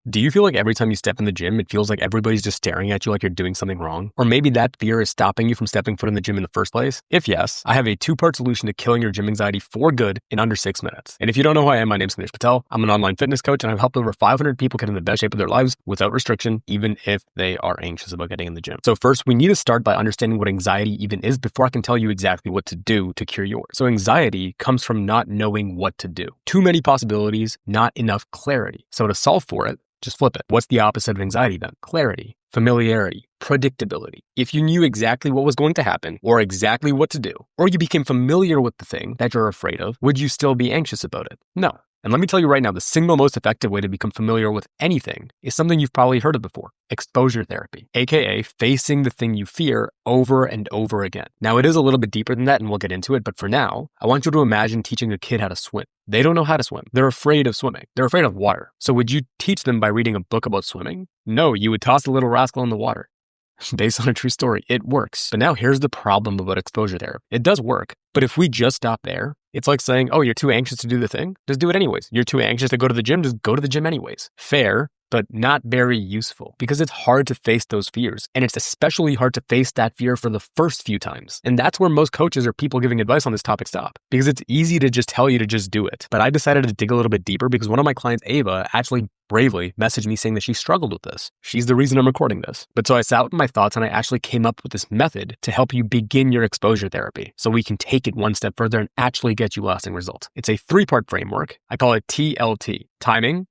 Do you feel like every time you step in the gym, it feels like everybody's just staring at you like you're doing something wrong? Or maybe that fear is stopping you from stepping foot in the gym in the first place? If yes, I have a 2-part solution to killing your gym anxiety for good in under 6 minutes. And if you don't know who I am, my name's Kanish Patel. I'm an online fitness coach and I've helped over 500 people get in the best shape of their lives without restriction, even if they are anxious about getting in the gym. So first, we need to start by understanding what anxiety even is before I can tell you exactly what to do to cure yours. So anxiety comes from not knowing what to do. Too many possibilities, not enough clarity. So to solve for it, just flip it. What's the opposite of anxiety then? Clarity, familiarity, predictability. If you knew exactly what was going to happen or exactly what to do, or you became familiar with the thing that you're afraid of, would you still be anxious about it? No. And let me tell you right now, the single most effective way to become familiar with anything is something you've probably heard of before: exposure therapy, aka facing the thing you fear over and over again. Now, it is a little bit deeper than that, and we'll get into it, but for now, I want you to imagine teaching a kid how to swim. They don't know how to swim. They're afraid of swimming. They're afraid of water. So would you teach them by reading a book about swimming? No, you would toss the little rascal in the water. Based on a true story, it works. But now here's the problem about exposure therapy. It does work, but if we just stop there, it's like saying, oh, you're too anxious to do the thing? Just do it anyways. You're too anxious to go to the gym? Just go to the gym anyways. Fair, but not very useful because it's hard to face those fears. And it's especially hard to face that fear for the first few times. And that's where most coaches or people giving advice on this topic stop, because it's easy to just tell you to just do it. But I decided to dig a little bit deeper because one of my clients, Ava, actually bravely messaged me saying that she struggled with this. She's the reason I'm recording this. But so I sat with my thoughts and I actually came up with this method to help you begin your exposure therapy so we can take it one step further and actually get you lasting results. It's a 3-part framework. I call it TLT: timing,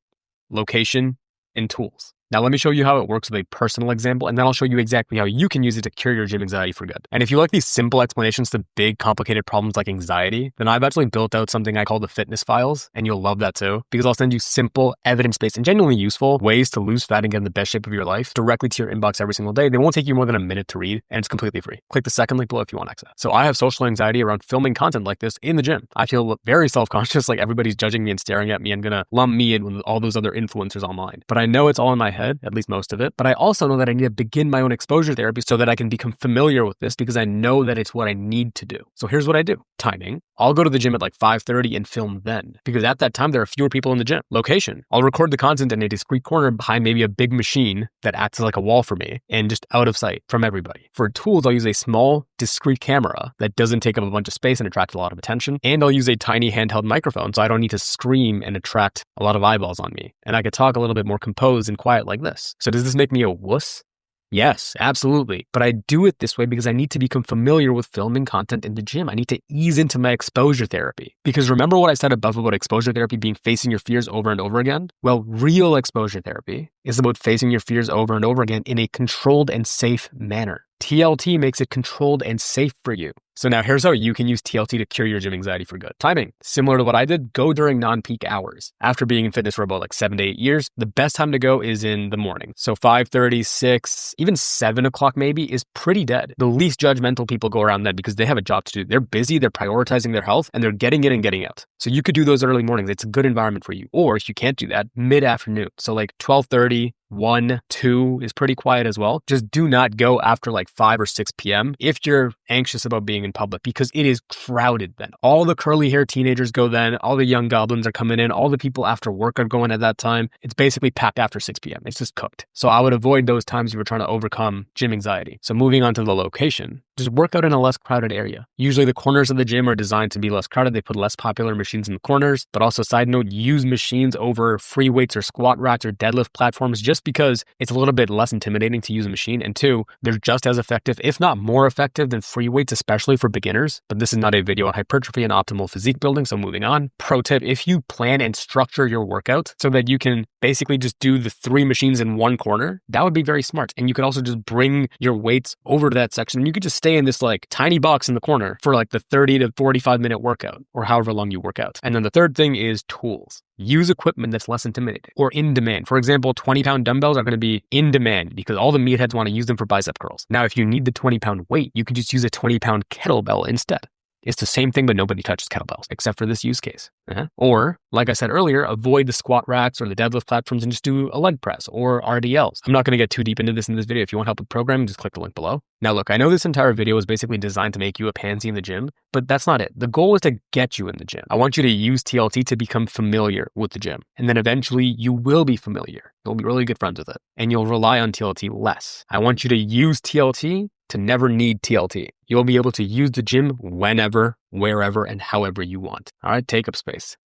location, and tools. Now let me show you how it works with a personal example, and then I'll show you exactly how you can use it to cure your gym anxiety for good. And if you like these simple explanations to big, complicated problems like anxiety, then I've actually built out something I call the fitness files, and you'll love that too, because I'll send you simple, evidence-based, and genuinely useful ways to lose fat and get in the best shape of your life directly to your inbox every single day. They won't take you more than a minute to read, and it's completely free. Click the second link below if you want access. So I have social anxiety around filming content like this in the gym. I feel very self-conscious, like everybody's judging me and staring at me and gonna lump me in with all those other influencers online. But I know it's all in my head, at least most of it, but I also know that I need to begin my own exposure therapy so that I can become familiar with this because I know that it's what I need to do. So here's what I do. Timing: I'll go to the gym at like 5:30 and film then, because at that time there are fewer people in the gym. Location: I'll record the content in a discrete corner behind maybe a big machine that acts as like a wall for me and just out of sight from everybody. For tools, I'll use a small, discrete camera that doesn't take up a bunch of space and attract a lot of attention. And I'll use a tiny handheld microphone so I don't need to scream and attract a lot of eyeballs on me. And I could talk a little bit more composed and quiet like this. So does this make me a wuss? Yes, absolutely. But I do it this way because I need to become familiar with filming content in the gym. I need to ease into my exposure therapy. Because remember what I said above about exposure therapy being facing your fears over and over again? Well, real exposure therapy is about facing your fears over and over again in a controlled and safe manner. TLT makes it controlled and safe for you. So now here's how you can use TLT to cure your gym anxiety for good. Timing: similar to what I did, go during non-peak hours. After being in fitness for about like 7 to 8 years, the best time to go is in the morning. So 5:30, 6, even 7 o'clock maybe is pretty dead. The least judgmental people go around then because they have a job to do. They're busy, they're prioritizing their health, and they're getting in and getting out. So you could do those early mornings. It's a good environment for you. Or if you can't do that, mid-afternoon. So like 12:30, 1, 2 is pretty quiet as well. Just do not go after like 5 or 6 p.m. if you're anxious about being in public, because it is crowded then. All the curly hair teenagers go then, all the young goblins are coming in, all the people after work are going at that time. It's basically packed after 6 p.m. It's just cooked. So I would avoid those times you were trying to overcome gym anxiety. So moving on to the location, just work out in a less crowded area. Usually the corners of the gym are designed to be less crowded. They put less popular machines in the corners, but also side note, use machines over free weights or squat racks or deadlift platforms just because it's a little bit less intimidating to use a machine. And 2, they're just as effective, if not more effective than free weights, especially for beginners. But this is not a video on hypertrophy and optimal physique building, so moving on. Pro tip: if you plan and structure your workout so that you can basically just do the 3 machines in one corner, that would be very smart. And you could also just bring your weights over to that section. You could just stay in this like tiny box in the corner for like the 30 to 45 minute workout or however long you work out. And then the third thing is tools. Use equipment that's less intimidating or in demand. For example, 20-pound dumbbells are going to be in demand because all the meatheads want to use them for bicep curls. Now, if you need the 20-pound weight, you can just use a 20-pound kettlebell instead. It's the same thing, but nobody touches kettlebells except for this use case. Or, like I said earlier, avoid the squat racks or the deadlift platforms and just do a leg press or RDLs. I'm not going to get too deep into this in this video. If you want help with programming, just click the link below. Now look, I know this entire video is basically designed to make you a pansy in the gym, but that's not it. The goal is to get you in the gym. I want you to use TLT to become familiar with the gym. And then eventually you will be familiar. You'll be really good friends with it. And you'll rely on TLT less. I want you to use TLT to never need TLT. You'll be able to use the gym whenever, wherever, and however you want. All right, take up space.